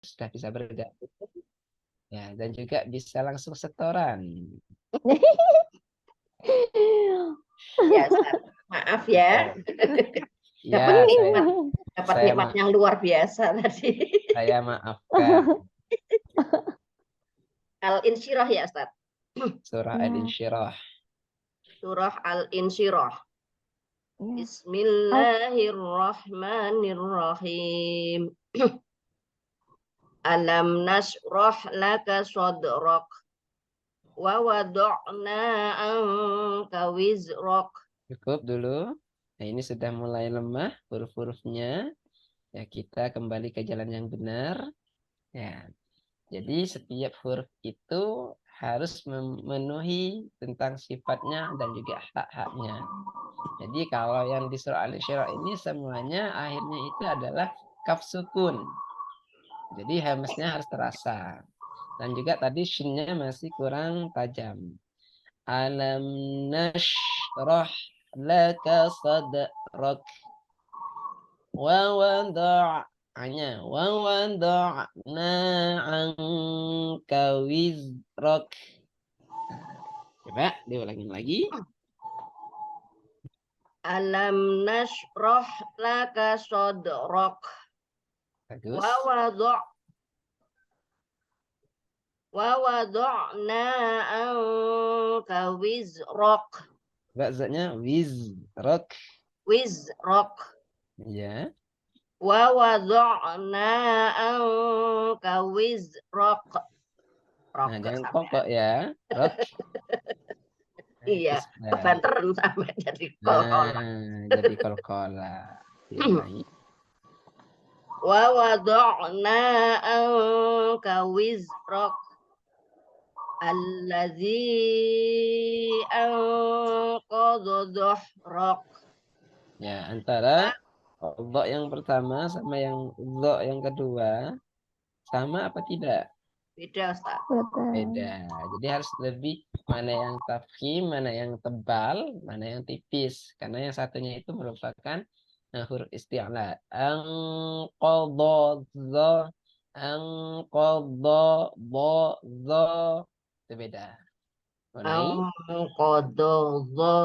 sudah bisa bergabung. Ya, dan juga bisa langsung setoran. Ya, Ustaz. Maaf ya. Ya, Dapat nikmat, dapat saya nikmat ma yang luar biasa tadi. saya maafkan. Al-Insyirah ya, Ustaz. Surah Ya. Al-Insyirah. Surah Al-Insyirah. Ya. Bismillahirrahmanirrahim. Alam nasrah laka sadrak wa wada'na anka wizrak. Cukup dulu. Nah, ini sudah mulai lemah huruf-hurufnya. Ya, kita kembali ke jalan yang benar. Ya, jadi setiap huruf itu harus memenuhi tentang sifatnya dan juga hak-haknya. Jadi kalau yang di surah Al-Isra ini semuanya akhirnya itu adalah kaf sukun. Jadi hamzahnya harus terasa. Dan juga tadi shinnya masih kurang tajam. Alam nashrah laka sadrak wa wada'na anka wizrak. Coba diulangi lagi. Alam nasrah laka sadrak Bagus. wa wada'na anka wizrak. Bahasanya wizrak. Wizrak. Ya. Wa wada'na anka wizrak. Nah, jangan pokok ya. Rok. Nah, itu Iya, sudah. kebanteran sampai jadi kol-kol. Nah, jadi kol-kola. Diulangi. Wa wada'na anka wizrak allazi anqadha dhahrak. Ya, antara dha yang pertama sama yang dha yang kedua sama apa tidak? Beda, Ustaz. Beda. Jadi harus lebih mana yang tafkhim, mana yang tebal, mana yang tipis. Karena yang satunya itu merupakan huruf isti'la. Anqadha dha, anqadha dha, itu beda. Ulangi. Anqadha dha.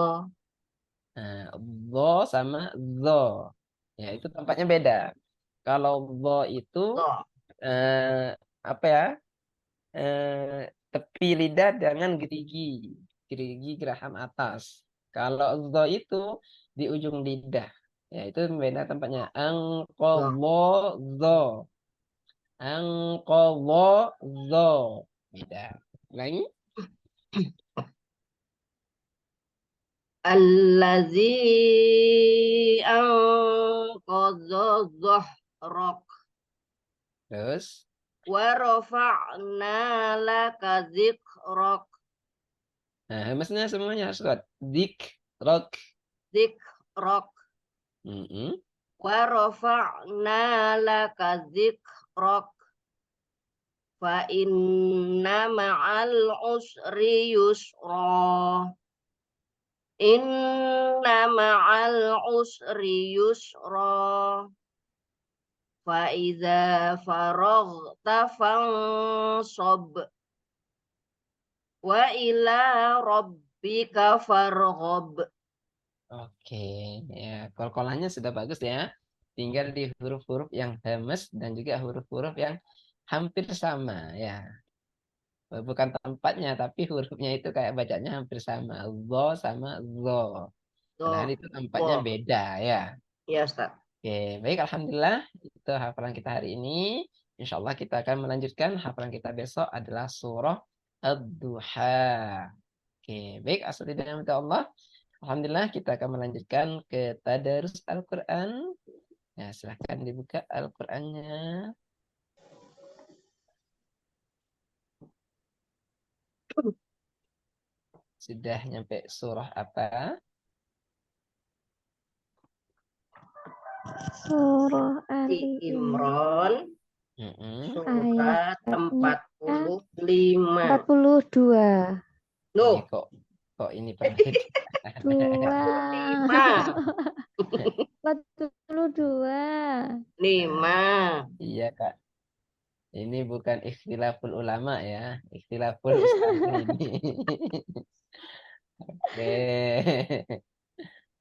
Nah, dha sama dha. Ya, itu tampaknya beda. Kalau dha itu eh, apa ya? Tepi lidah dengan gerigi geraham atas. Kalau dha itu di ujung lidah. Ya, itu beda tempatnya. Anqadha dha. Anqadha dha. Beda. Ulangi. Allazi anqadha dhahrak Terus. wa rafa'na laka dzikrak. Nah, maksudnya semuanya harus kuat. Dik, rok. Dzikrak Mm-mm. wa rafa'na laka dzikrak fa inna ma'al usri yusra. Inna ma'al usri yusra. Fa idza faraghta fansab wa ila rabbika farghab. Oke, ya kol-kolannya sudah bagus ya. Tinggal di huruf-huruf yang hemes dan juga huruf-huruf yang hampir sama ya. Bukan tempatnya, tapi hurufnya itu kayak bacanya hampir sama. Zo sama zo. Padahal Tuh, itu tempatnya beda ya. ya Ustaz. Oke, baik. Alhamdulillah. Itu hafalan kita hari ini. Insya Allah kita akan melanjutkan. Hafalan kita besok adalah surah Ad-Duha. Oke, baik. Asal dengan Allah. Alhamdulillah kita akan melanjutkan ke tadarus Al-Quran. Ya, silahkan dibuka Al-Qurannya. Sudah nyampe surah apa? Surah Di Ali Imran surat ayatnya 45. 42. Ini Loh, kok ini berbeda. 5. 42. 5. Iya, Kak. Ini bukan ikhtilaful ulama ya, ikhtilaful ustaz ini. Oke.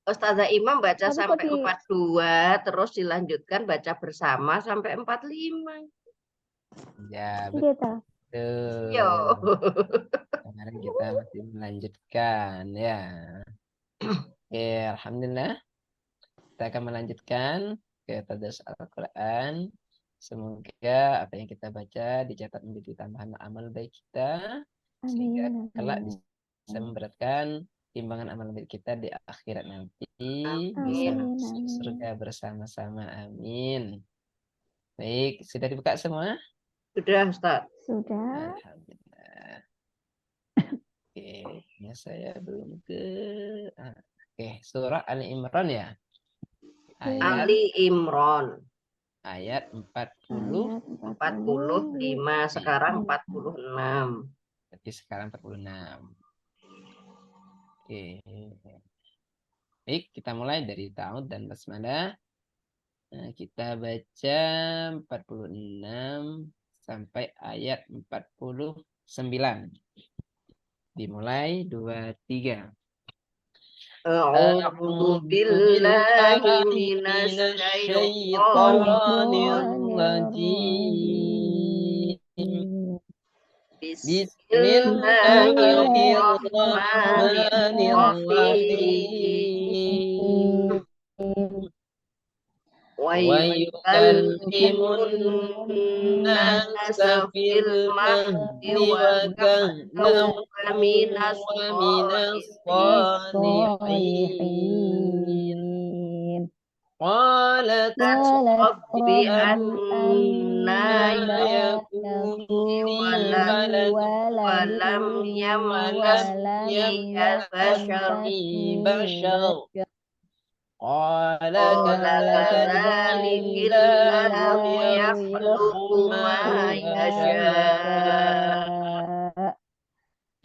Ustazah Imam baca Tapi kok sampai di 42, terus dilanjutkan baca bersama sampai 45. Ya, iya ta? Yo. betul. Sekarang kita masih melanjutkan ya. Oke, alhamdulillah. Kita akan melanjutkan ke tadarus Al-Quran. Semoga apa yang kita baca dicatat menjadi tambahan amal baik kita, sehingga Amin, kelak amin. bisa memberatkan timbangan amal baik kita di akhirat nanti, bisa Amin. Amin, masuk amin. surga bersama-sama. Amin. Baik, sudah dibuka semua? Sudah, Ustaz. Sudah. Alhamdulillah. Oke, ini saya belum ke. Oke, surah Ali Imran ya. Ayat Ali Imran ayat 40. Ayat 45, sekarang 46. Berarti sekarang 46. Oke. Baik, kita mulai dari ta'awud dan basmalah. Nah, kita baca 46 sampai ayat 49. Dimulai 2, 3. A'udzu أعوذ billahi بالله من minasyaitonir الشيطان Bismillahirrahmanirrahim. الرجيم بسم الله الرحمن الرحيم Bismillahirrahmanirrahim. ويكلم الناس في المهد وكهلا ومن الصالحين قالت قالت رب رب أنا أنا يكون يكون لي لي ولد ولد walam ولم ولم bashar. يمسسني يمسسني بشر بشر قال Qala كذلك الله kadzalikillahu يخلق yakhluqu ما ma ما yasha. يشاء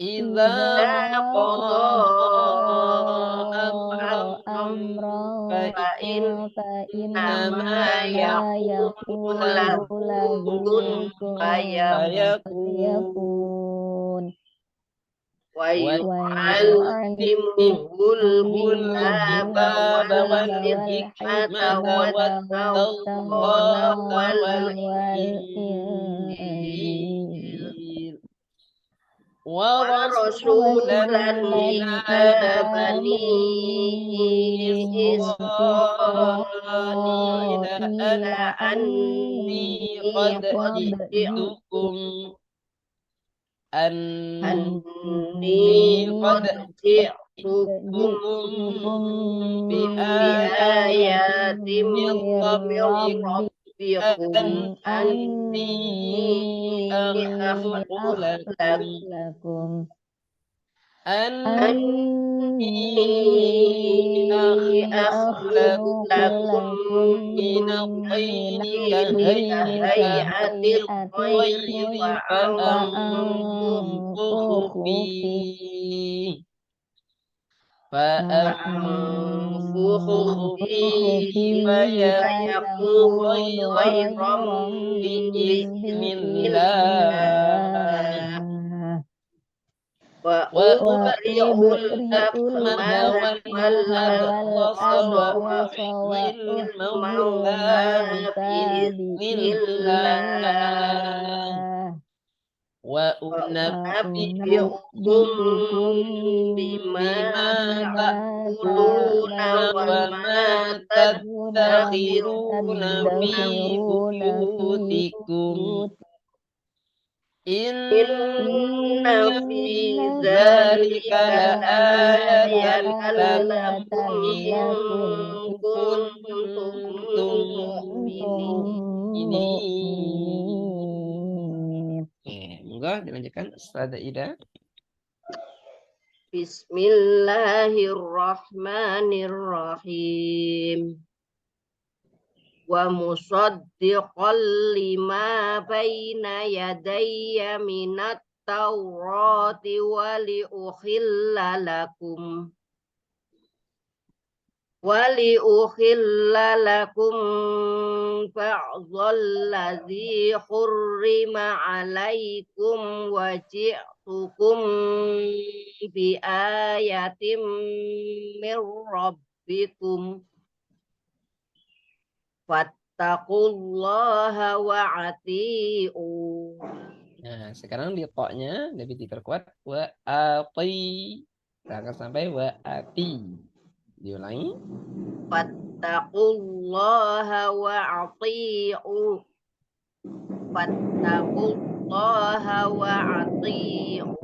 إذا إذا قضى قضى أمرا أمرا فإنما فإنما فإنما yaqulu يقول يقول له lahu kun كن fayakun. فيكون Wa ويعلمه yu'allimuhul kitaba الكتاب wal hikmata والحكمة wat tawrata والتوراة wal injil. والإنجيل Wa ورسولا rasulan إلى ila بني bani إسرائيل إسرائيل أني anni قد قد جئتكم أني قد أني جئتكم جئتكم بآية بآية biayatim من من ربكم rabbikum أني أني أخلق أخلق لكم لكم أني أني أخلق أخلق لكم لكم من من الطين الطين كهيئة كهيئة الطير الطير فأنفخ فأنفخ فيه فأنفخ فأنفخ فيه فيه فيكون فيكون طيرا طيرا بإذن الله بإذن wa وأبرئ ubri'ul وأبرئ الأكمه akmaha wal الأكمه والأبرص abrasa wa والأبرص وأحيي uhyil الموتى mauta والموتى بإذن بإذن الله الله وأنبئكم وأنبئكم bima بما بما ta'kuluna تأكلون wa ma وما تأكلون وما تدخرون في تدخرون في بيوتكم بيوتكم إن inna fi إن في ذلك dzalika ذلك لآية laayatan لآية لكم lakum إن لكم إن kuntum كنتم كنتم مؤمنين. مؤمنين. Oke, monggo dilanjutkan Ustazah Ida. Bismillahirrahmanirrahim. Wa musaddiqan lima baina yadayya minat Taurati wa li ukhilla lakum Waliuhilla lakum ba'dalladzi hurrima alaikum wa ji'tukum bi ayatim mir rabbikum fattaqullaha wa'ati'u. Nah, sekarang di toknya lebih diperkuat wa ati. Akan sampai wa ati. Diulangi. Fattaqullaha wa'ati'u. Fattaqullaha wa'ati'u.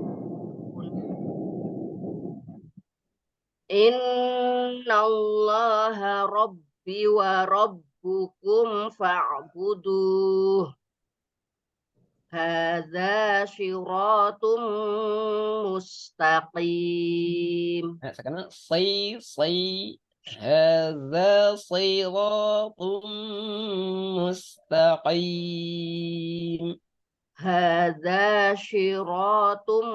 Innallaha rabbi wa rabbukum fa'buduh. Hadza syiratum mustaqim. Nah, sekarang say hadza siratum mustaqim. Hadza syiratum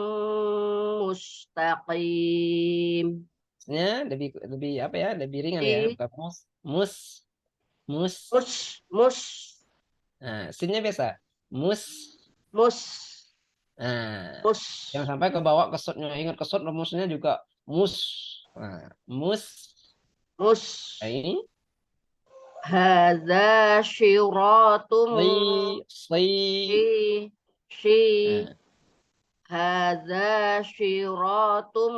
mustaqim. Maksudnya lebih apa ya? Lebih ringan ya. Bukan mus. Mus. Nah, sinnya biasa. Mus. Nah, jangan sampai ke bawah kesutnya. Ingat kesut rumusnya juga mus. Nah, mus. Nah, ini Hadza syiratum si. Nah, Hadza syiratum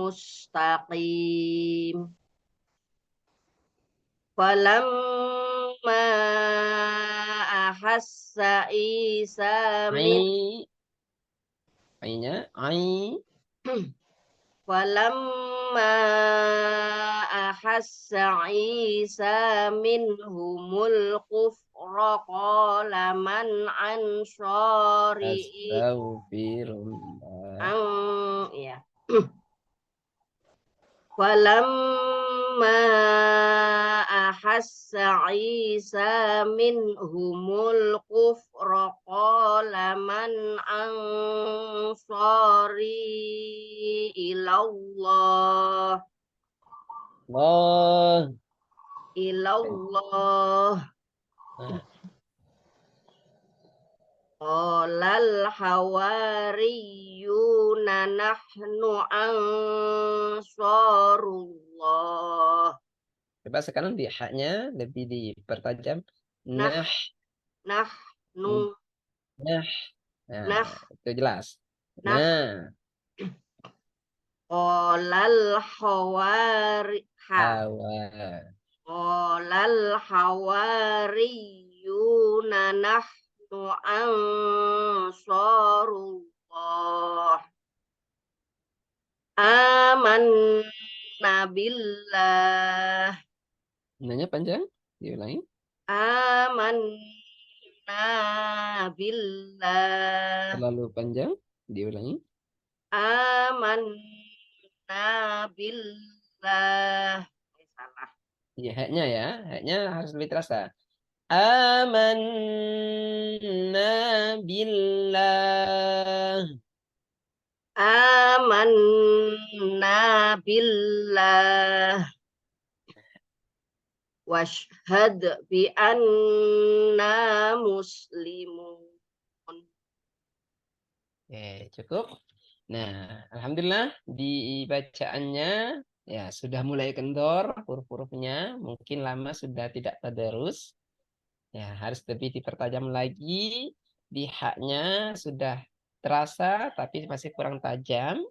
mustaqim. Falamma ahassa Isa min Ainnya Falamma ahassa Isa minhumul kufra qala man ansari astagfirullah. ya. Falamma ahassa Isa minhumul kufra qala man ansari ilallah. Qolal hawariyuna nahnu ansarullah. Coba sekarang di haknya lebih dipertajam. Nah. Itu jelas. Nah. Qolal hawariyuna nahnu ansarullah. Amanna billah. Nanya panjang, diulangi. Amanna billah. Terlalu panjang, diulangi. Amanna billah. Salah. Ya, haknya harus lebih terasa. Amanna billah. Amanna billah. Washhad bi anna muslimun. Oke, cukup. Nah, alhamdulillah di bacaannya ya sudah mulai kendor huruf-hurufnya, mungkin lama sudah tidak tadarus. Ya, harus lebih dipertajam lagi. Di haknya sudah terasa tapi masih kurang tajam.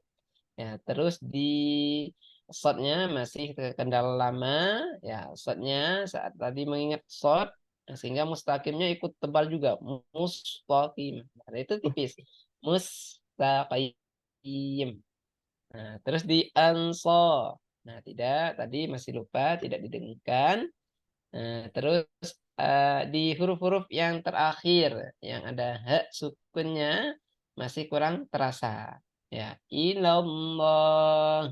Ya, terus di shotnya masih kendala lama. Ya, shotnya saat tadi mengingat shot sehingga mustaqimnya ikut tebal juga. Mustaqim. Nah, itu tipis. Mustaqim. Nah, terus di anso. Nah, tidak, tadi masih lupa, tidak didengarkan. Nah, terus di huruf-huruf yang terakhir yang ada hak sukunnya masih kurang terasa. Ya, ilallah,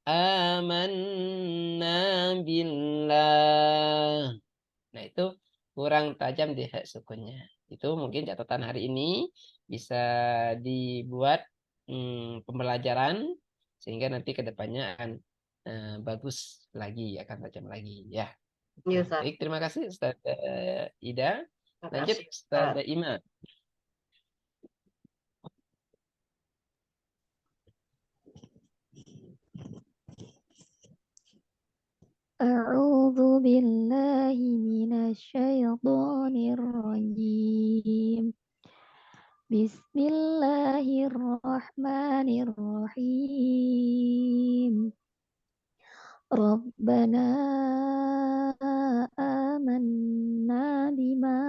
amanna billah. Nah, itu kurang tajam di hak sukunnya. Itu mungkin catatan hari ini bisa dibuat pembelajaran sehingga nanti ke depannya akan bagus lagi, akan tajam lagi ya. Iya, Ustaz. Baik, terima kasih Ustaz Ida. Lanjut Makasih, Ustaz Ustaz. Ima. أعوذ بالله من الشيطان الرجيم بسم الله الرحمن الرحيم ربنا آمنا بما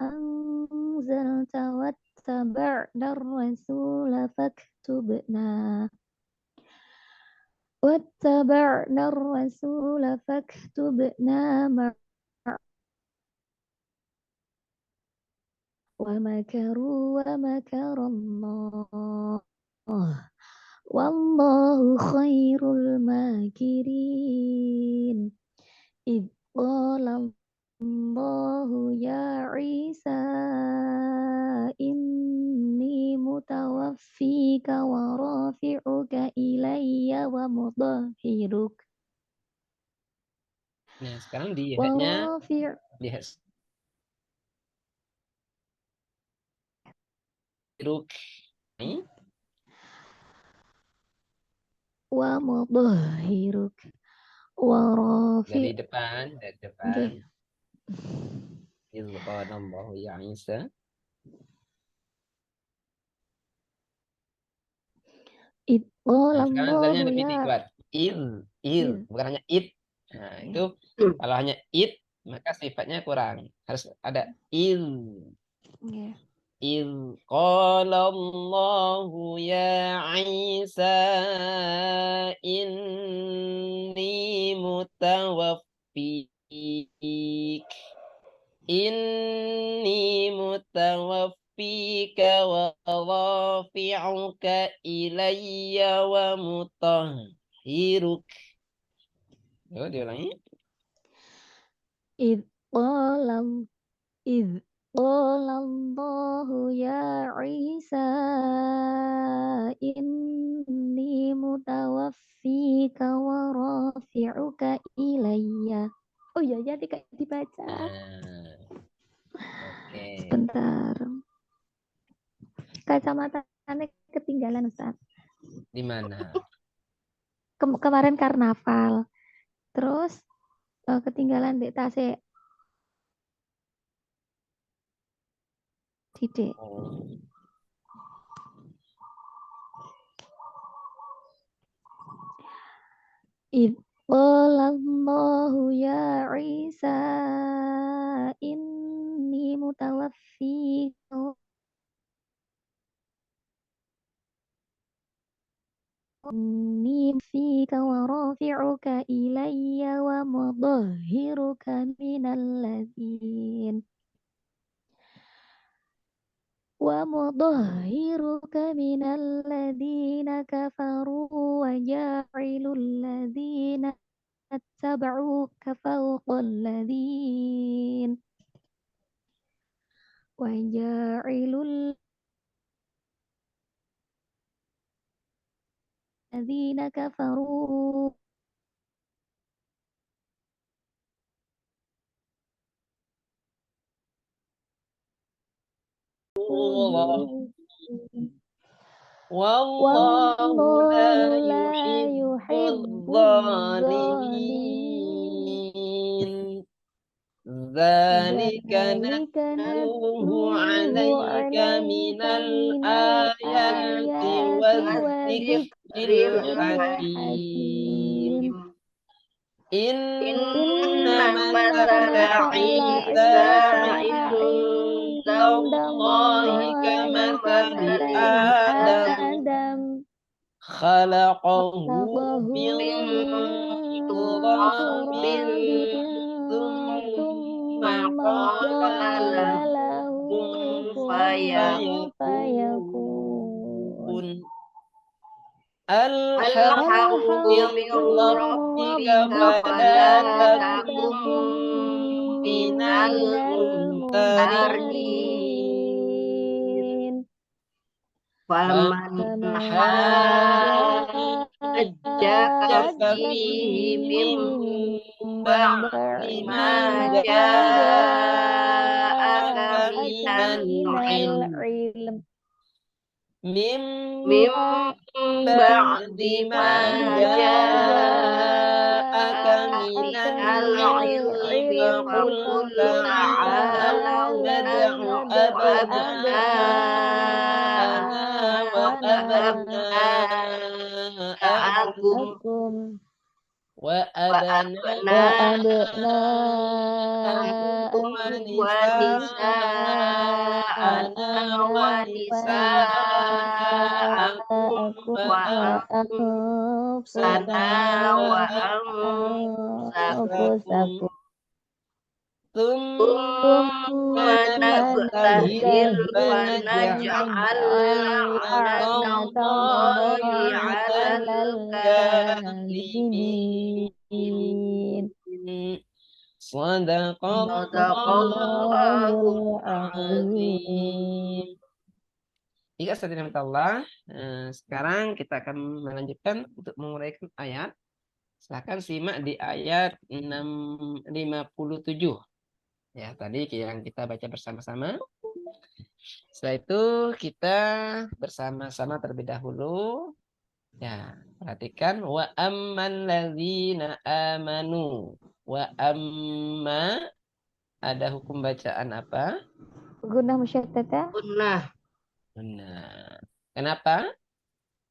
أنزلت واتبعنا الرسول فاكتبنا مع ومكروا ومكر الله والله خير الماكرين إذ قال الله يا عيسى إني متوفيك ورافعك إلي ومطهرك Nah, sekarang dilihatnya ورافع lihat Ruk. Ini ومطهرك ورافع dari depan. okay. إذ قال الله يا عيسى. إذ قال Nah, sekarang الله dalnya ada يا titik kuat. Il, إذ bukan hanya it. Nah, itu kalau hanya it, maka sifatnya kurang. Harus ada il. okay. إذ قال الله يا عيسى إني متوفيك ورافعك إلي ومطهرك. Yo, diulangi. إذ قال إذ قال الله يا عيسى إني متوفيك ورافعك إلي. Oh iya, jadi kayak dibaca. Nah, oke. Sebentar. Kacamatanya ketinggalan, Ustaz. Di mana? Kemarin karnaval. Terus ketinggalan di tasik. Sidik. Oh. إذ قال الله يا عيسى إني متوفيك إني فيك ورافعك إلي ومطهرك من الذين كفروا وجاعل الذين اتبعوك فوق الذين وجاعل الذين كفروا والله لا يحب يحب الظالمين ذلك ذلك نتلوه نتلوه عليك من عليك من الآيات الآيات والذكر والذكر الحكيم الحكيم إن Inna إن مثل masala مثل عيسى Isa عيسى عند عند الله الله كمثل masali آدم آدم خلقه خلقه من min من تراب turabin تراب ثم ثم قال قال له qala له كن كن فيكون فيكون الحق alhaqqu من الحق min من ربك rabbika ربك فلا fala فلا تكن takun تكن من minal من الممترين الممترين mumtarin faman فمن فمن hajjaka حاجك ja'aka fihi min ba'di ma ja'aka minal ilm Mim min ba'di ma ja'aka minal minal ilmi ilmi faqul faqul ta'alaw nad'u abna'ana wa abna'akum Akum wa wa abna'akum wa nisa'ana wa nisa'akum wa anfusana wa anfusakum thumma nabtahil fa naj'al la'natallahi 'alal kadhibin. Sadaqallahul azim. Jika setelah Allah, sekarang kita akan melanjutkan untuk menguraikan ayat. Silakan simak di ayat 657. Ya, tadi yang kita baca bersama-sama. Setelah itu kita bersama-sama terlebih dahulu. Ya, perhatikan wa amman ladzina amanu. Wa amma ada hukum bacaan apa? Guna musyaddada Gunnah. Nah, kenapa?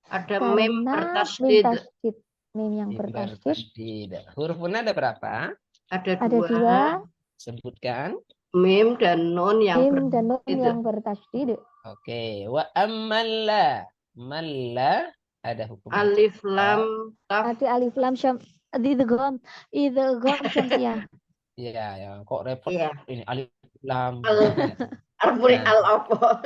Ada mim karena bertasydid. bertasydid. Mim yang bertasydid Bertasydid. Huruf Una ada berapa? Ada ada dua, Sebutkan. mim dan nun yang mim dan nun bertasydid. yang bertasydid. Oke, wa ammalla. Malla ada hukum Alif bacaan. lam kaf. Ada alif lam syam idgham syamsiyah. Iya, ya, kok repot Iya. ini alif lam. Arfuni Nah. al apa?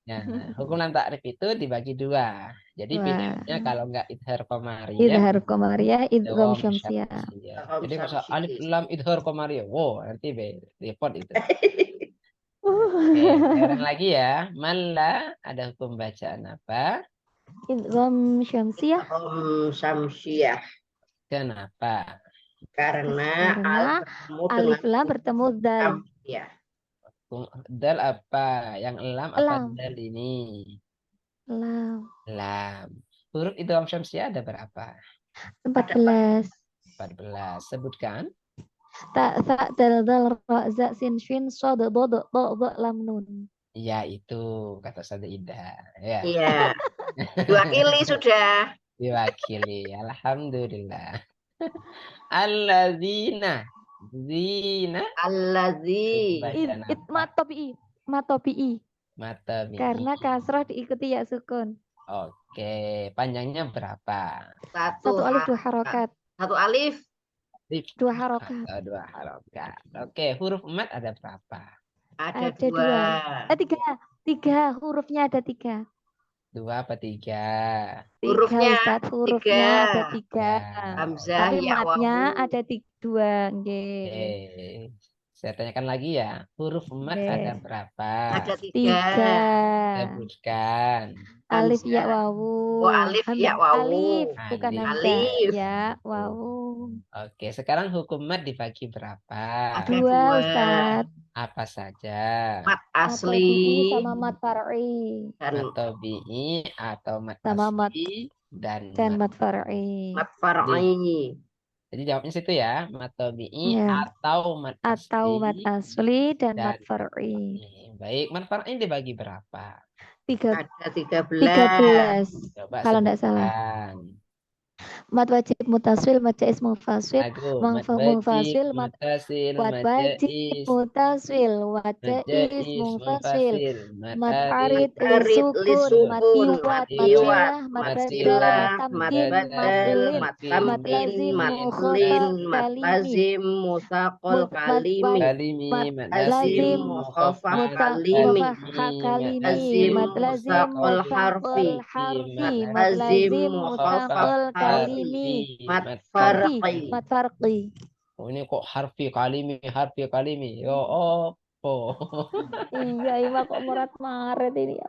Ya, hukum lam takrif itu dibagi dua. Jadi Wah. pilihannya kalau enggak idhar qamariyah, Idhar qamariyah, idgham idgham syamsiyah. syamsiyah. Idgham Jadi masa syamsiyah. alif lam idhar qamariyah. Wow, nanti repot itu. Oke, sekarang lagi ya. Malla ada hukum bacaan apa? Idgham syamsiyah Syamsiyah. Kenapa? Karena karena alif lam bertemu dal. Syamsiyah. Dal apa? Yang lam apa Lam. dal ini? Lam Lam. Huruf idgham syamsiyah ada berapa? 14. 14. Sebutkan. Ta sa dal dal ra za sin shin shad dad ta dha lam nun. Ya, itu kata Ida. Ya, Iya. Diwakili sudah. diwakili. Alhamdulillah. Alladzina. Zina. Allazi. Bacaan apa? Matopi'i. Mata Karena kasrah diikuti ya sukun. Oke, panjangnya berapa? Satu alif dua harokat. Satu alif. Dua harokat. Atau 2 harokat. Oke, huruf mat ada berapa? Ada Ada dua. Tiga. Hurufnya ada 3. 2 apa 3? Hurufnya Ustaz, hurufnya tiga. ada 3. Hamzah, Tapi ya, matnya wawu. ada 2. Oke. Saya tanyakan lagi ya. Huruf mat Oke. ada berapa? Ada 3. 3. Sebutkan. Alif ya Hamzah. wawu. Oh, alif ya wawu. Alif bukan Alif. hamzah. Alif. Ya wawu. Oke, sekarang hukum mat dibagi berapa? Ada 2 dua. Ustaz. Apa saja? Mat Mat asli tabi'i sama mat far'i. dan Mat tabi'i atau mat Sama mat- asli dan Dan mat. mat far'i. mat far'i. Jadi jawabnya situ ya, mat tabi'i Ya. atau mat Atau asli. mat asli dan dan mat far'i. Baik, mat far'i dibagi berapa? 13. Ada 13. Coba Kalau nggak salah. sebutkan. Mat wajib mutaswil, mat jaiz munfasil, Aduh, munfasil, mat mutasil, wajib mutaswil, mat jaiz munfasil, mat arid lisukun, mat iwat, mat silah, mat badal, mat tamkin, mat lin, mat lazim, matlin, mat lazim, musaqal kalimi, kalimi, mat lazim, mukhafaf kalimi, kalimi, lazim, mat lazim, mutsaqal harfi, harfi, mat mat lazim, lazim, mutsaqal mukhafaf kalimi, mat farqi, farqi. mat farqi. Oh, ini kok harfi kalimi. Yo, oh. Iya, Ima kok Maret ini ya.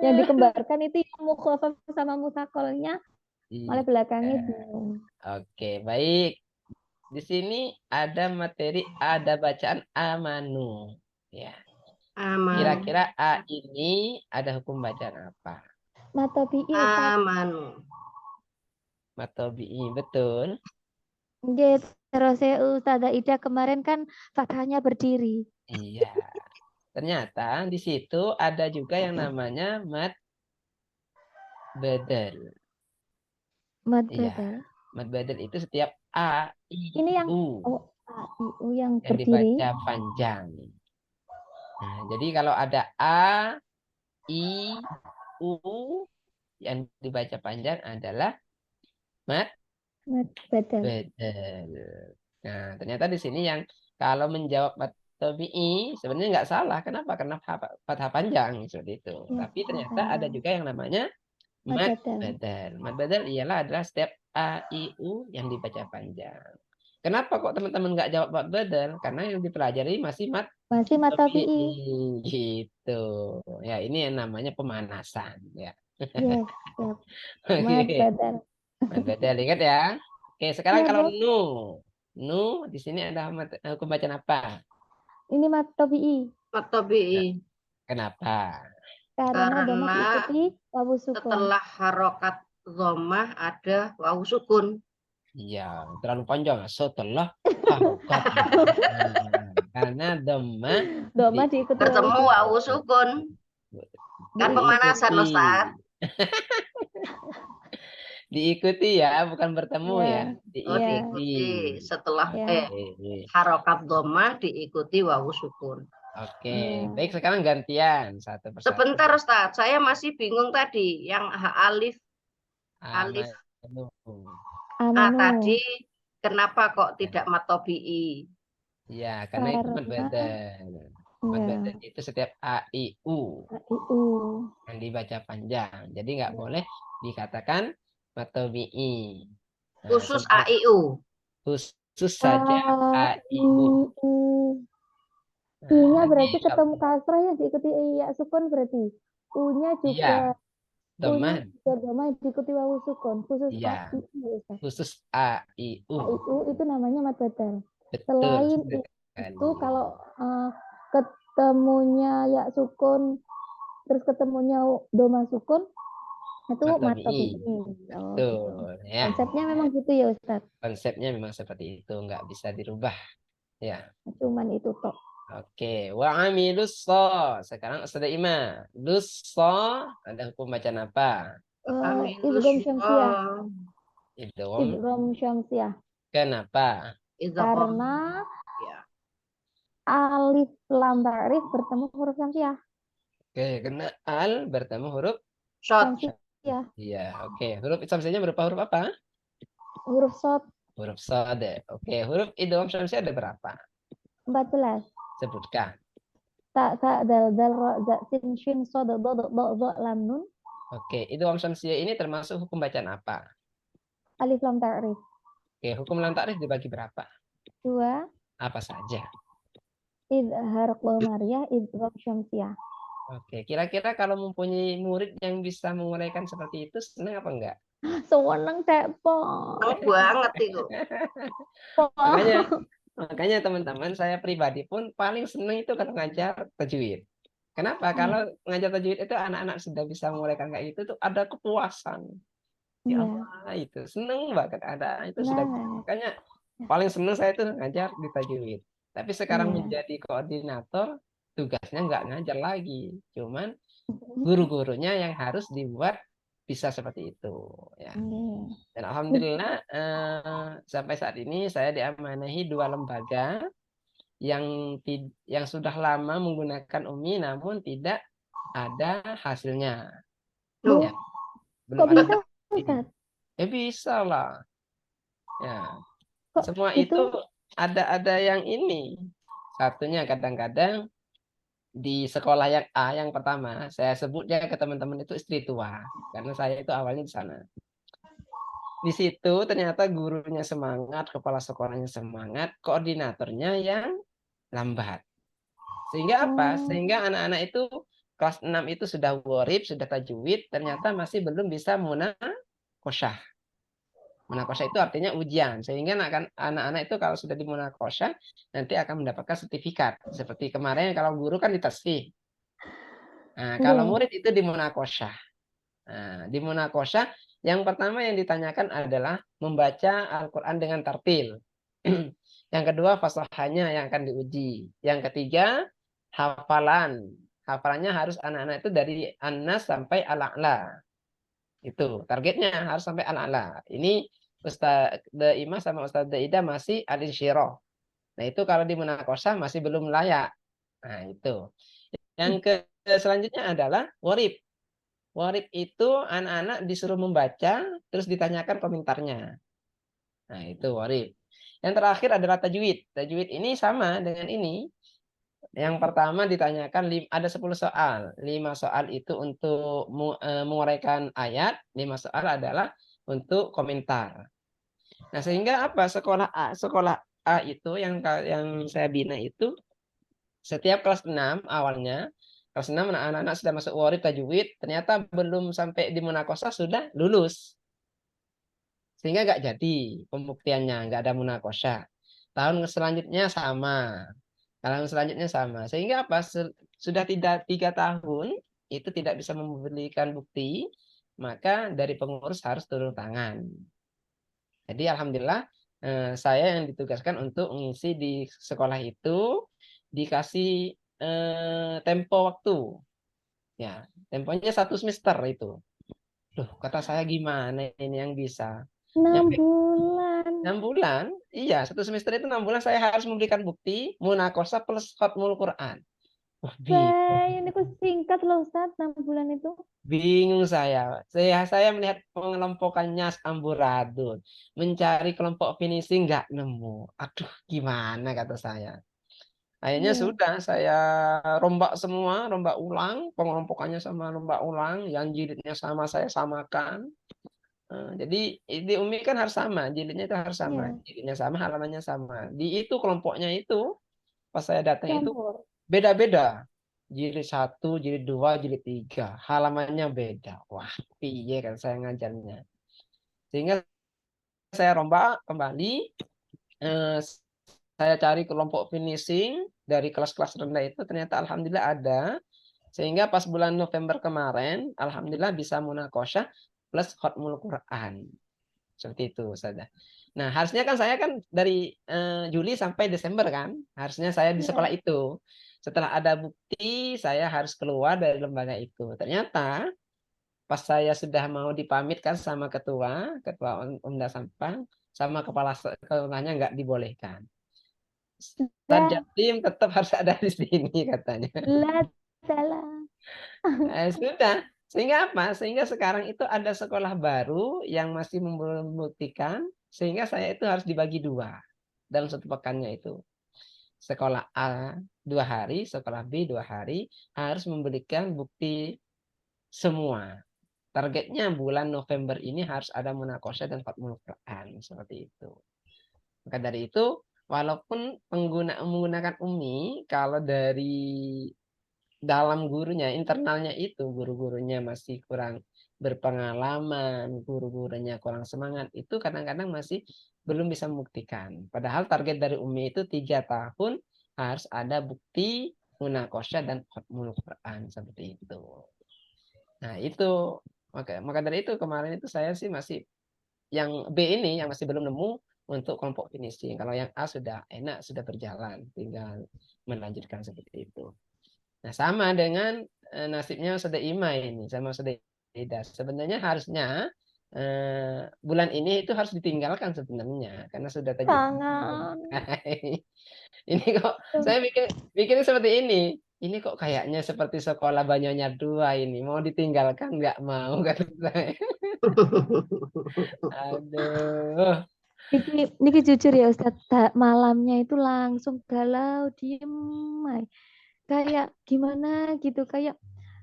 Yang dikembarkan itu yang mukhafaf sama musakolnya Malah belakangnya Iya. bingung. Oke, baik. Di sini ada materi, ada bacaan amanu. Ya. Aman. Kira-kira A ini ada hukum bacaan apa? Matobi'i Ustaz. Amanu. Matobi'i, betul. Nggih, terus Ustazah Ida kemarin kan fathahnya berdiri. Iya. Ternyata di situ ada juga yang namanya mad badal. Mad Iya. badal. Mad badal itu setiap A, I, Ini yang U A, I, U yang yang berdiri. dibaca panjang. Nah, jadi kalau ada A, I, U yang dibaca panjang adalah mad Mad badal. badal. Nah, ternyata di sini yang kalau menjawab matobi'i sebenarnya nggak salah. Kenapa? Karena fathah panjang seperti itu. Ya, Tapi ternyata ada panjang. juga yang namanya Mad mad badal. badal. Mad badal ialah adalah setiap A, I, U yang dibaca panjang. Kenapa kok teman-teman nggak jawab mad badal? Karena yang dipelajari masih mad Masih matobi'i. gitu. Ya, ini yang namanya pemanasan ya. Yes, siap. Mad Oke. badal. Mad badal ingat ya. Oke, sekarang Iya, kalau Bob. nu. Nu di sini ada hukum bacaan apa? Ini matobi'i. Nah, Matobi'i. kenapa? Karena dhamma Karena diikuti wawu sukun. setelah harokat dhammah ada wawu sukun. Iya, terlalu panjang. Setelah harokat. Karena dhamma Dhamma diikuti wawu Bertemu sukun. wawu sukun. Kan pemanasan, diikuti. Ustaz. Diikuti ya, bukan bertemu Ya. ya. Oh, Iya. diikuti. Setelah Ya. harokat dhammah diikuti wawu sukun. Oke, Iya. baik sekarang gantian satu persatu. Sebentar, Ustaz. Saya masih bingung tadi. Yang alif alif Amanu. A Amanu. tadi kenapa kok tidak matobi'i? Ya, karena itu mad Karena badal. Mad ya, badal itu setiap A, I, U IU. yang dibaca panjang. Jadi nggak boleh dikatakan matobi'i. Nah, Khusus semua AIU. khusus saja A, I, U. IU. Nah, I-nya nanti berarti ketemu kasrah ya diikuti ya sukun berarti. U-nya iya, juga teman. juga dhamma diikuti wawu sukun. Khusus Iya, AIU ya, Ustaz. khusus A, I, U. AIU itu namanya mad badal. Betul Selain sekali. itu kalau ketemunya ya sukun terus ketemunya doma sukun itu Matobi'i. matobi'i. Oh, gitu. Betul, ya. Konsepnya memang gitu ya Ustaz. Konsepnya memang seperti itu, nggak bisa dirubah. Ya. Cuman itu tok. Oke, wa amilus so. Sekarang Ustaz Ima. Lusso ada hukum bacaan apa? Idgham syamsiyah. Idgham. Idgham syamsiyah. Kenapa? Karena Ya. alif lam ta'rif bertemu huruf syamsiyah. Oke, kena al bertemu huruf Shot. Syamsiyah. iya. Oke, huruf syamsiahnya berupa huruf apa? Huruf shad Huruf sad. Oke, huruf idgham syamsiah ada berapa? 14. Sebutkan. Ta dal dal ra za sin shin shad dha lam nun. Oke, idgham syamsiah ini termasuk hukum bacaan apa? Alif lam ta'rif. Oke, hukum lam ta'rif dibagi berapa? 2. Apa saja? Idhar qamariyah idgham syamsiyah. Oke, kira-kira kalau mempunyai murid yang bisa menguraikan seperti itu, senang apa enggak? Seneng Cepo. Banget itu. Makanya teman-teman, saya pribadi pun paling senang itu kalau ngajar tajwid. Kenapa? Kalau ngajar tajwid itu anak-anak sudah bisa menguraikan kayak itu tuh ada kepuasan. Ya Allah, itu seneng banget ada itu sudah. Makanya paling seneng saya itu ngajar di tajwid. Tapi sekarang menjadi koordinator, tugasnya nggak ngajar lagi, cuman guru-gurunya yang harus dibuat bisa seperti itu ya. Dan alhamdulillah sampai saat ini saya diamanahi 2 lembaga yang sudah lama menggunakan Umi namun tidak ada hasilnya. Ya, belum Kok bisa, Ustaz? Ya bisa lah. Ya. Semua itu ada yang ini. Satunya kadang-kadang di sekolah yang A yang pertama, saya sebutnya ke teman-teman itu istri tua, karena saya itu awalnya di sana. Di situ ternyata gurunya semangat, kepala sekolahnya semangat, koordinatornya yang lambat. Sehingga apa? Sehingga anak-anak itu kelas 6 itu sudah worib, sudah tajwid, ternyata masih belum bisa munakosyah. Munakosah itu artinya ujian. Sehingga anak-anak itu kalau sudah di munakosah nanti akan mendapatkan sertifikat. Seperti kemarin kalau guru kan ditasfih. Nah, kalau Nggih. murid itu di munakosah. Nah, di munakosah yang pertama yang ditanyakan adalah membaca Al-Quran dengan tartil. Yang kedua fasahahnya yang akan diuji. Yang ketiga hafalan. Hafalannya harus anak-anak itu dari An-Nas sampai Al-A'la. Itu targetnya harus sampai Al-A'la. Ini Ustaz Ima sama Ustaz Ida masih al-insyirah. Nah, itu kalau di munakosah masih belum layak. Nah, itu. Yang selanjutnya adalah warib. Warib itu anak-anak disuruh membaca, terus ditanyakan komentarnya. Nah, itu warib. Yang terakhir adalah tajwid. Tajwid ini sama dengan ini. Yang pertama ditanyakan ada 10 soal. 5 soal itu untuk menguraikan ayat, 5 soal adalah untuk komentar. Nah, sehingga apa? Sekolah A itu yang saya bina itu setiap kelas 6 awalnya, kelas 6 anak-anak sudah masuk warid tajwid, ternyata belum sampai di munakosah sudah lulus. Sehingga nggak jadi pembuktiannya, nggak ada munakosah. Tahun selanjutnya sama. Tahun selanjutnya sama. Sehingga apa? Sudah tidak 3 tahun itu tidak bisa memberikan bukti, maka dari pengurus harus turun tangan. Jadi alhamdulillah saya yang ditugaskan untuk mengisi di sekolah itu dikasih tempo waktu. Ya, temponya 1 semester itu. Duh, kata saya gimana ini yang bisa? 6 Nyampe bulan. 6 bulan? Iya, 1 semester itu 6 bulan saya harus memberikan bukti munakosah plus khatmul Quran. Wah, Ini ku singkat loh Ustaz, 6 bulan itu. bingung saya. Saya melihat pengelompokannya amburadul. Mencari kelompok finishing nggak nemu. Aduh, gimana kata saya. Akhirnya Iya. sudah saya rombak semua, rombak ulang, pengelompokannya sama rombak ulang, yang jilidnya sama saya samakan. Jadi di Umi kan harus sama, jilidnya itu harus sama, Iya. jilidnya sama, halamannya sama. Di itu kelompoknya itu pas saya datang itu Campur. beda-beda. Jilid 1, jilid 2, jilid 3, halamannya beda. Wah, piye kan saya ngajarnya. Sehingga saya rombak kembali, eh, saya cari kelompok finishing dari kelas-kelas rendah itu ternyata alhamdulillah ada. Sehingga pas bulan November kemarin, alhamdulillah bisa munakosah plus khatmul Quran. Seperti itu saja. Nah, harusnya kan saya kan dari Juli sampai Desember kan, harusnya saya di sekolah Iya. itu. Setelah ada bukti, saya harus keluar dari lembaga itu. Ternyata pas saya sudah mau dipamitkan sama ketua Umda Sampang, sama kepala sekolahnya nggak dibolehkan. Ustaz Lah, Jatim tetap harus ada di sini katanya. lah salah. Sudah. Sehingga apa? Sehingga sekarang itu ada sekolah baru yang masih membuktikan, sehingga saya itu harus dibagi 2 dalam 1 pekannya itu. Sekolah A 2 hari, sekolah B 2 hari, harus memberikan bukti semua. Targetnya bulan November ini harus ada munakosah dan khatmul Quran, seperti itu. Maka dari itu, walaupun menggunakan Umi, kalau dari dalam gurunya, internalnya itu guru-gurunya masih kurang berpengalaman, guru-gurunya kurang semangat, itu kadang-kadang masih belum bisa membuktikan. Padahal target dari Umi itu 3 tahun harus ada bukti munakosah dan khatmul Quran seperti itu. Nah itu maka dari itu kemarin itu saya sih masih yang B ini yang masih belum nemu untuk kelompok finishing. Kalau yang A sudah enak, sudah berjalan, tinggal melanjutkan seperti itu. Nah, sama dengan nasibnya Ustazah Ima ini sama Ustazah Ida. Sebenarnya harusnya bulan ini itu harus ditinggalkan sebenarnya karena sudah tajwid. Tangan. Ini kok saya bikin seperti ini. Ini kok kayaknya seperti sekolah Banyuanyar 2 ini. Mau ditinggalkan nggak mau kata saya. Aduh. Niki jujur ya Ustadz, malamnya itu langsung galau, diem, kayak gimana gitu, kayak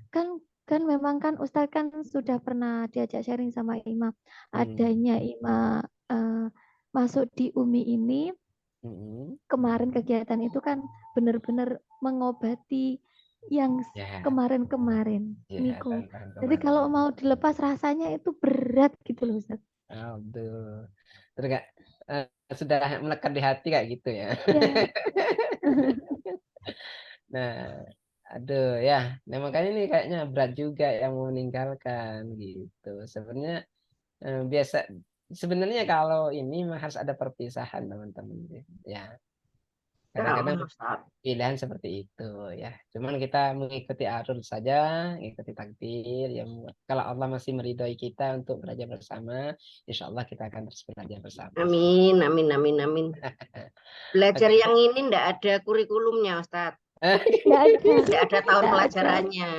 kan kan memang kan Ustadz kan sudah pernah diajak sharing sama Ima, adanya Ima masuk di Umi ini kemarin kegiatan itu kan benar-benar mengobati yang Ya, kemarin-kemarin, ya, Niko. tahun-tahun Jadi kemarin. kalau mau dilepas rasanya itu berat gitu loh Ustadz. Aduh. Terus sudah melekat di hati kayak gitu ya. Ya. Nah, aduh ya. Nah, makanya ini kayaknya berat juga yang mau meninggalkan gitu. Sebenarnya biasa sebenarnya kalau ini mah harus ada perpisahan teman-teman ya. Kadang-kadang Ya, Ustaz. pilihan seperti itu ya. Cuman kita mengikuti arus saja, mengikuti takdir. Ya, kalau Allah masih meridhoi kita untuk belajar bersama, insya Allah kita akan terus belajar bersama. Amin, amin, amin, amin. Belajar Oke. yang ini ndak ada kurikulumnya, Ustaz. Nggak ada. Ndak ada tahun Nggak ada. pelajarannya.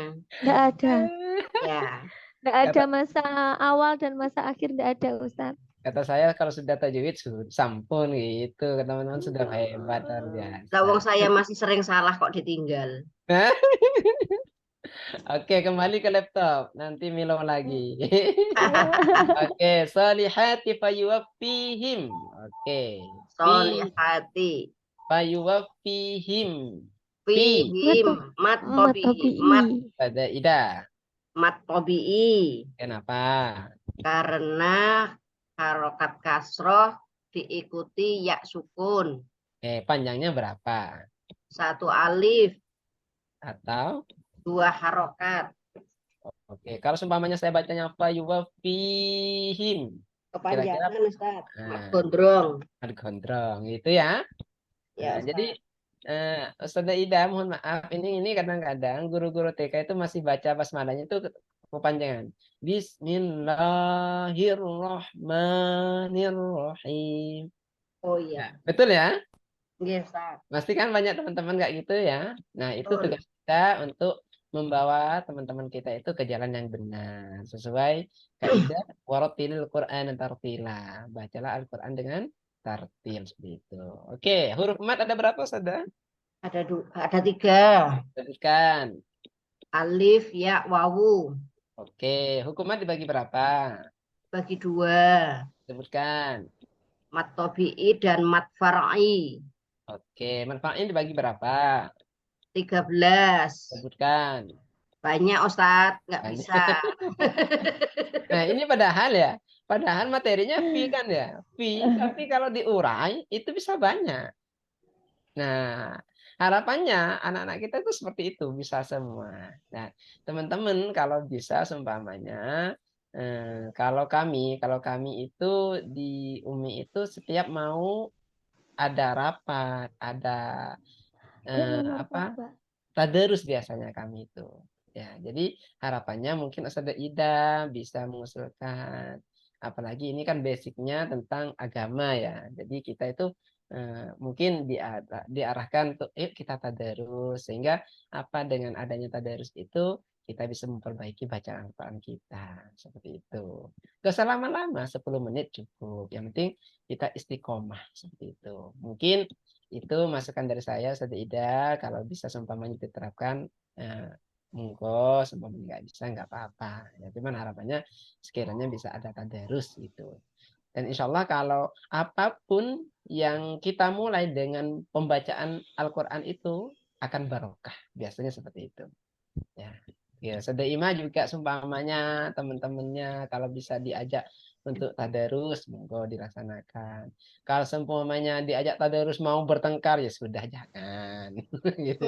Nggak ada. Ya. Nggak ada Kata, masa awal dan masa akhir, nggak ada Ustadz. kata saya kalau sudah tajwid sampun gitu, teman-teman sudah hebat luar biasa. Lawang saya masih sering salah kok ditinggal. Oke, kembali ke laptop. Nanti Milo lagi. Ayo. Oke, solihati fayuwaffihim. Oke. Fi Solihati. fayuwaffihim. Fi Fihim. Mat tobi'i. Matobi'i. pada ida. Mat tobi'i. Kenapa? Karena harokat kasroh diikuti ya sukun. Panjangnya berapa? 1 alif. Atau 2 harokat. oke, kalau seumpamanya saya bacanya fayuwaffihim. Kira-kira Kepanjangan Ustaz. Mat gondrong. ada gondrong gitu ya. Ya Nah, jadi Ustazah Ida, mohon maaf, ini kadang-kadang guru-guru TK itu masih baca basmalahnya itu kepanjangan. Bismillahirrahmanirrahim. Oh Ya, iya. betul ya? Nggih, Ustaz. Pasti kan banyak teman-teman kayak gitu ya. Nah, itu Betul. tugas kita untuk membawa teman-teman kita itu ke jalan yang benar sesuai kaidah warattilil Qur'an tartila. Bacalah Al-Qur'an dengan tartil seperti itu. Oke, huruf mat ada berapa, Saudara? Ada 3. Sebutkan. Alif, ya, wawu. Oke, hukum mat dibagi berapa? Bagi 2. Sebutkan. Mat tobi'i dan mat far'i. Oke, manfaatnya dibagi berapa? 13. Sebutkan. Banyak Ustaz, nggak bisa. Nah, ini padahal materinya fi kan ya. Fi, tapi kalau diurai itu bisa banyak. Nah, harapannya anak-anak kita itu seperti itu, bisa semua. Nah, teman-teman kalau bisa seumpamanya kalau kami itu di UMI itu setiap mau ada rapat, ada apa? Tadarus biasanya kami itu. Ya, jadi harapannya mungkin Ustazah Ida bisa mengusulkan. Apalagi ini kan basicnya tentang agama ya. Jadi kita itu mungkin diarahkan untuk yuk kita tadarus sehingga apa dengan adanya tadarus itu kita bisa memperbaiki bacaan Al-Quran kita seperti itu. Gak usah lama-lama, 10 menit cukup. Yang penting kita istiqomah seperti itu. Mungkin itu masukan dari saya, Ustazah Ida. Kalau bisa seumpamanya diterapkan, monggo. Seumpamanya nggak bisa, nggak apa-apa. Ya, cuman harapannya sekiranya bisa ada tadarus gitu. Dan insya Allah kalau apapun yang kita mulai dengan pembacaan Al-Quran itu akan barokah. Biasanya seperti itu. Ya. Ya, Ima juga seumpamanya teman-temannya kalau bisa diajak untuk tadarus, monggo dilaksanakan. Kalau seumpamanya diajak tadarus mau bertengkar ya sudah jangan. Gitu.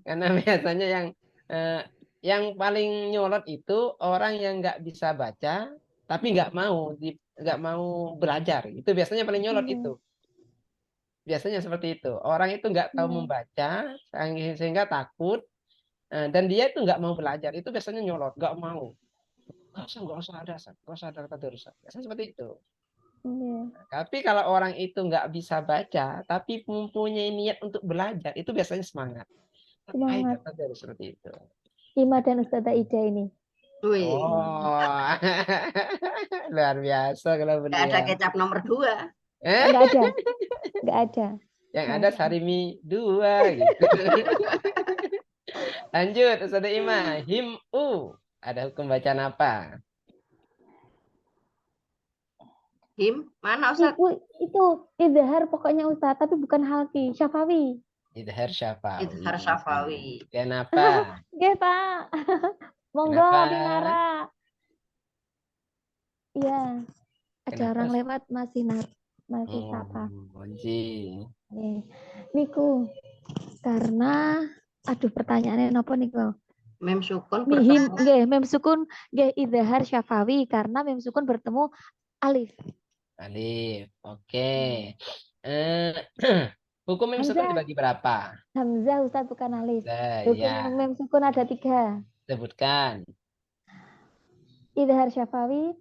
Karena biasanya eh, yang paling nyolot itu orang yang nggak bisa baca tapi nggak mau belajar. Itu biasanya paling nyolot itu. Biasanya seperti itu. Orang itu nggak tahu membaca sehingga takut. Dan dia itu nggak mau belajar itu biasanya nyolot nggak mau nggak usah ada kata dosa biasanya seperti itu. Tapi kalau orang itu nggak bisa baca tapi mempunyai niat untuk belajar itu biasanya semangat kata seperti itu. Ima dan Ustazah Ida ini. Wih, Oh, luar biasa kalau nggak ada beliau. kecap nomor 2. Nggak ada. Nggak ada. Yang ada Sarimi 2 gitu. Lanjut, Ustazah Ima. Him-u. Ada hukum bacaan apa? Him, mana Ustaz? Itu idhar pokoknya Ustaz, tapi bukan halki, syafawi. Idhar syafawi. Idhar syafawi. Kenapa? Nggih, Pak. Monggo Kenapa? Minara. Iya. Ada Kenapa? orang lewat masih sapa. Ji. Niku karena pertanyaannya apa niku? Mem sukun Mihim bertemu nggih mem sukun nggih idhar syafawi karena mem sukun bertemu alif. Alif. Oke. Hukum mem sukun Hamzah. dibagi berapa? Hamzah Ustaz bukan alif. Hukum Ya, mem sukun ada 3. sebutkan. Idhar syafawi,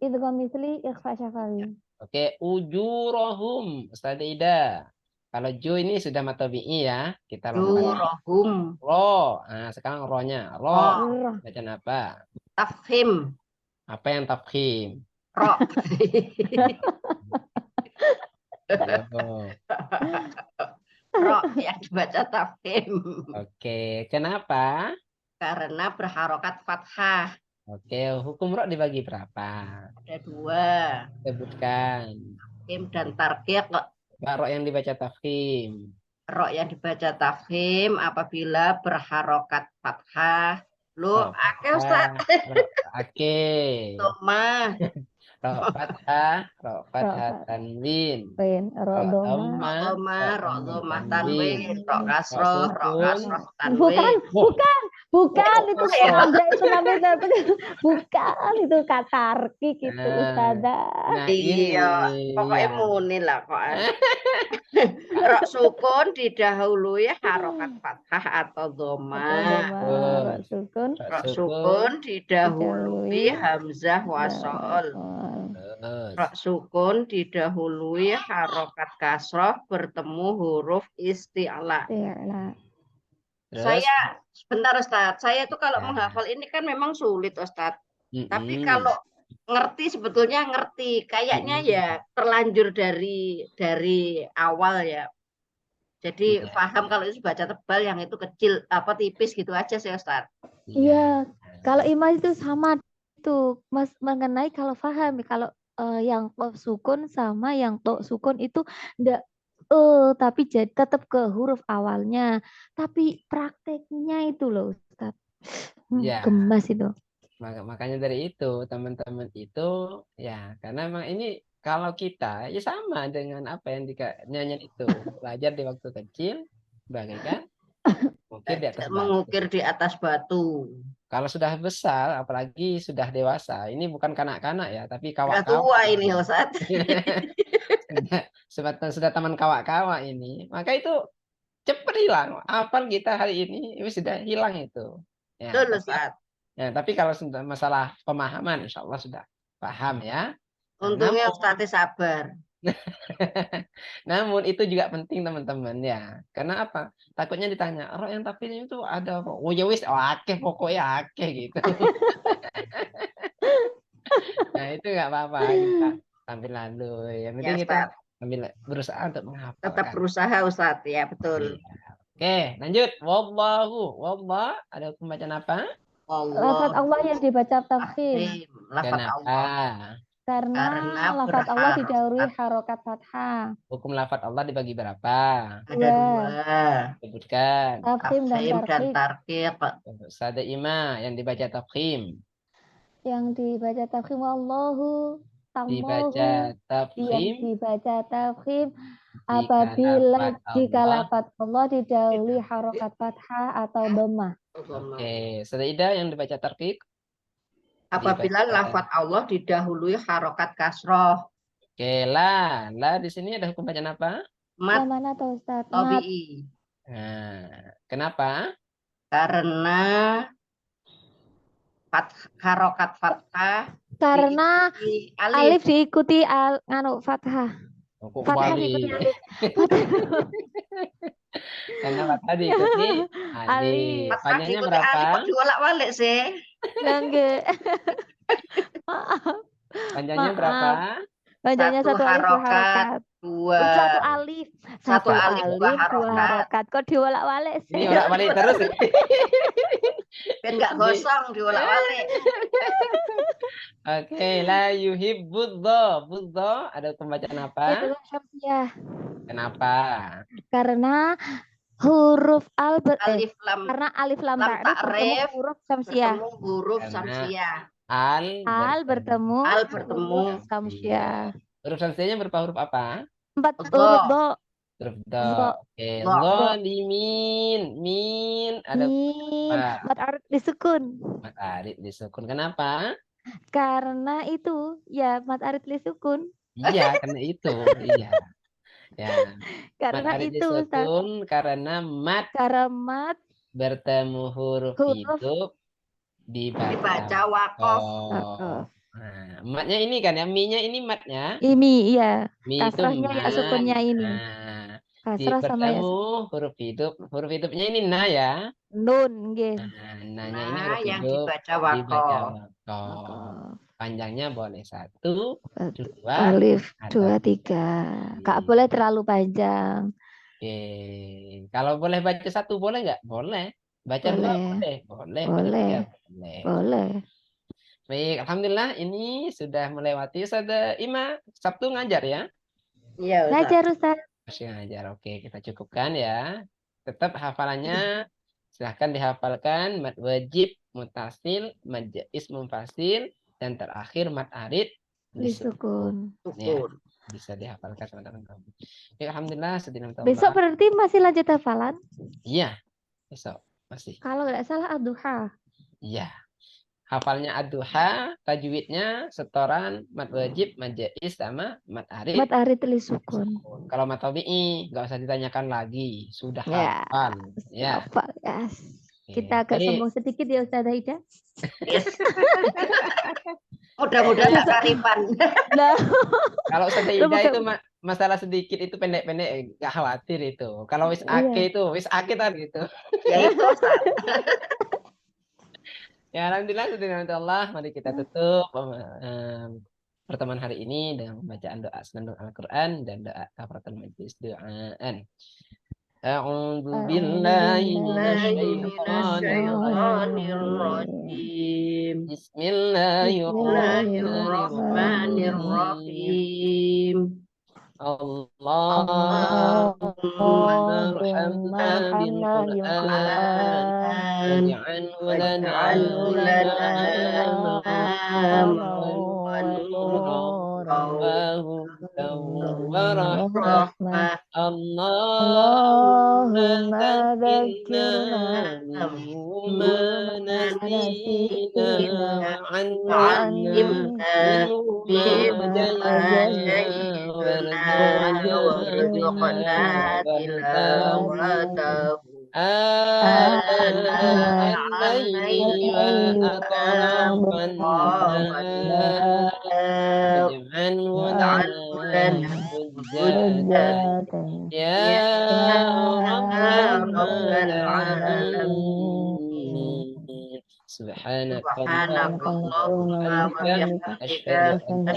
idgham misli, ikhfa syafawi. Oke, ujurohum. Ustaz Ida. Kalau ju ini sudah matobi'i ya. Kita lompat. jurohum Ro. Nah, sekarang ro-nya. Ro. Ro. Bacaan apa? tafhim Apa yang tafkhim? ro Ayo. ro yang dibaca tafhim Oke, kenapa? karena berharokat fathah. Oke, hukum ro dibagi berapa? Ada 2, Sebutkan. tafhim dan tarqiq. Ro yang dibaca tafkhim. Ro yang dibaca tafhim apabila berharokat fathah. Lu ake Ustaz. Ake. Toma. Ro fathah tanwin. Ro Doma, ro doma tanwin, ro kasroh Bukan tanwin. itu sengaja itu namanya bukan itu katarki gitu Ustazah. Iya, pokoknya muni lah kok. Ro sukun didahului harokat fathah atau doma. Ro sukun. Ro sukun didahului hamzah wasol. Ro sukun didahului harokat kasroh bertemu huruf isti'la. Saya sebentar Ustaz, saya tuh kalau menghafal ini kan memang sulit Ustaz. Tapi kalau ngerti sebetulnya ngerti, kayaknya ya terlanjur dari awal ya. Jadi paham kalau itu baca tebal, yang itu kecil apa tipis gitu aja sih Ustaz. Iya, kalau Ima itu sama tuh Mas mengenai kalau paham kalau yang to sukun sama yang to sukun itu enggak tapi tetap ke huruf awalnya. Tapi prakteknya itu loh Ustaz. Gemas itu. Makanya dari itu teman-teman itu ya karena memang ini kalau kita ya sama dengan apa yang nyanyian itu belajar di waktu kecil bagaikan mengukir di atas batu. Kalau sudah besar apalagi sudah dewasa ini bukan kanak-kanak ya tapi Sudah kawak-kawak tua ini Ustaz. sudah teman kawak-kawak ini maka itu cepat hilang apa kita hari ini sudah hilang itu ya. Betul Ustaz. Ya, tapi kalau sudah masalah pemahaman, insya Allah sudah paham ya. Untungnya Ustaz sabar. Namun itu juga penting teman-teman ya. Karena apa? Takutnya ditanya, roh yang tafsirnya itu ada apa? Oh ya wis, akeh pokoknya akeh gitu. Nah itu nggak apa-apa kita sambil lalu. Yang penting Ya, kita sambil berusaha untuk menghafal. Tetap berusaha Ustaz, ya betul. Oke, lanjut. Wallah. Ada pembacaan apa? Lafaz Allah yang dibaca tafkhim. Lafaz Allah. Karena lafaz Allah didahului harokat fathah. Hukum lafaz Allah dibagi berapa? Ada 2. Sebutkan. Tafkhim dan tarqiq. Sada ima yang dibaca tafkhim. Yang dibaca tafkhim Wallahu. Dibaca tafkhim. Dibaca tafkhim apabila jika lafaz Allah didahului harokat fathah atau dhammah. Oke, Sada yang dibaca tarqiq. Apabila lafaz Allah didahului harokat kasroh. Oke, la di sini ada hukum bacaan apa? Mat. Mana tuh Ustaz? Tabi'i. Nah, kenapa? Karena harokat fathah. Karena alif diikuti fathah. Fathah diikuti alif. Karena fathah diikuti alif. Panjangnya berapa? Kok diolak-walik sih? Enggak. Maaf. Panjangnya berapa? Panjangnya satu alif dua harokat. Satu alif dua harokat. Kok diolak-walik sih? Diolak-walik terus. Kan nggak gosong diolak-walik. Oke, la yuhibbuddo. Buddo ada pembacaan apa? Kenapa? Karena huruf alif lam karena alif lam ta'rif ta'rif huruf samsiah. Huruf samsiah. Al bertemu. Al bertemu. Samsyah. Huruf samsiahnya berapa huruf apa? 4 huruf do. Huruf do. Do. Oke. Do. Zalimin. Min. Ada Min. apa? Mat arid disukun. Mat arid disukun. Kenapa? Karena itu ya mat arid disukun. Iya, karena itu. Iya. Ya. Mat Karena arid itu Ustaz. disukun karena mat Karena mat bertemu huruf hidup dibaca wakof. wakof. Nah, matnya ini kan ya, mi-nya ini matnya. Ini iya. Mi itu Kasrahnya ya mat. sukunnya ini. Nah, Kasrah sama ya bertemu huruf hidup. Huruf hidupnya ini na ya. nun nggih. Nah, nanya ini Nah, huruf yang hidup dibaca dibaca wakof. wakof. Panjangnya boleh 1, 2, Alif atau 2, 3. Gak boleh terlalu panjang. Oke. Kalau boleh baca 1 boleh nggak? Boleh. Baca 2 Boleh. boleh. Boleh. Baca Boleh. 3 boleh. Boleh. Baik, alhamdulillah ini sudah melewati Ustaz Ima. Sabtu ngajar ya? Iya, Ustaz. Ngajar Ustaz. Masih ngajar. Oke, kita cukupkan ya. Tetap hafalannya silahkan dihafalkan mad wajib, mutasil, mad jaiz munfasil, dan terakhir mad arid disukun. Ya, bisa dihafalkan teman-teman. Ya, alhamdulillah sedina Besok berarti masih lanjut hafalan? Iya, besok masih. Kalau nggak salah ad-duha. Iya. Hafalnya ad-duha, tajwidnya setoran mad wajib, mad jaiz sama mad arid. Mad arid lisukun. Kalau mad tabi'i nggak usah ditanyakan lagi, sudah Ya. hafal. Ya. Hafal, yes. Oke. Kita agak sombong sedikit ya Ustazah Ida. Yes. Mudah-mudahan nggak karifan. Nah, Kalau Ustazah Ida itu masalah sedikit itu pendek-pendek nggak khawatir itu. Kalau wis ake itu wis ake kan gitu. Ya itu Ustaz. Ya alhamdulillah dengan Allah mari kita tutup pertemuan hari ini dengan bacaan doa senandung Al-Qur'an dan doa kafaratul majlis doaan. A'udzu billahi minasyaitonir rajim. Bismillahirrahmanirrahim. Allahumma arhamna bil Qur'an waj'alhu lana warahmah. Allahumma dzakirna bima nasina wa'allimna mimma jahilna warzuqna tilawatahu al-laili wa atrafan nahar waj'alhu lana hujjatan ya rabbal alamin. Subhanakallahumma wa bihamdika asyhadu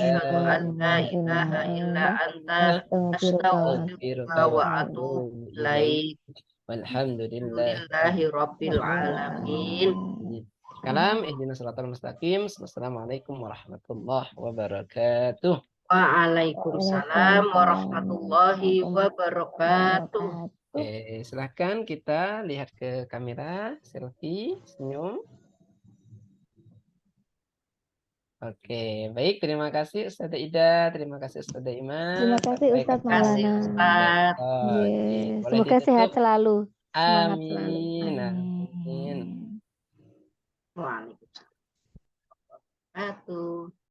an la ilaha illa anta astaghfiruka wa atubu ilaik. Walhamdulillahi rabbil alamin. Kalam ihdinas siratal mustaqim. Wassalamualaikum warahmatullahi wabarakatuh. Waalaikumsalam warahmatullahi wabarakatuh. Oke, silahkan kita lihat ke kamera, selfie, senyum. Oke, baik. Terima kasih Ustazah Ida, terima kasih Ustazah Ima. Terima kasih Ustaz Maulana. Semoga sehat selalu. Semangat selalu. Amin. Waalaikumsalam.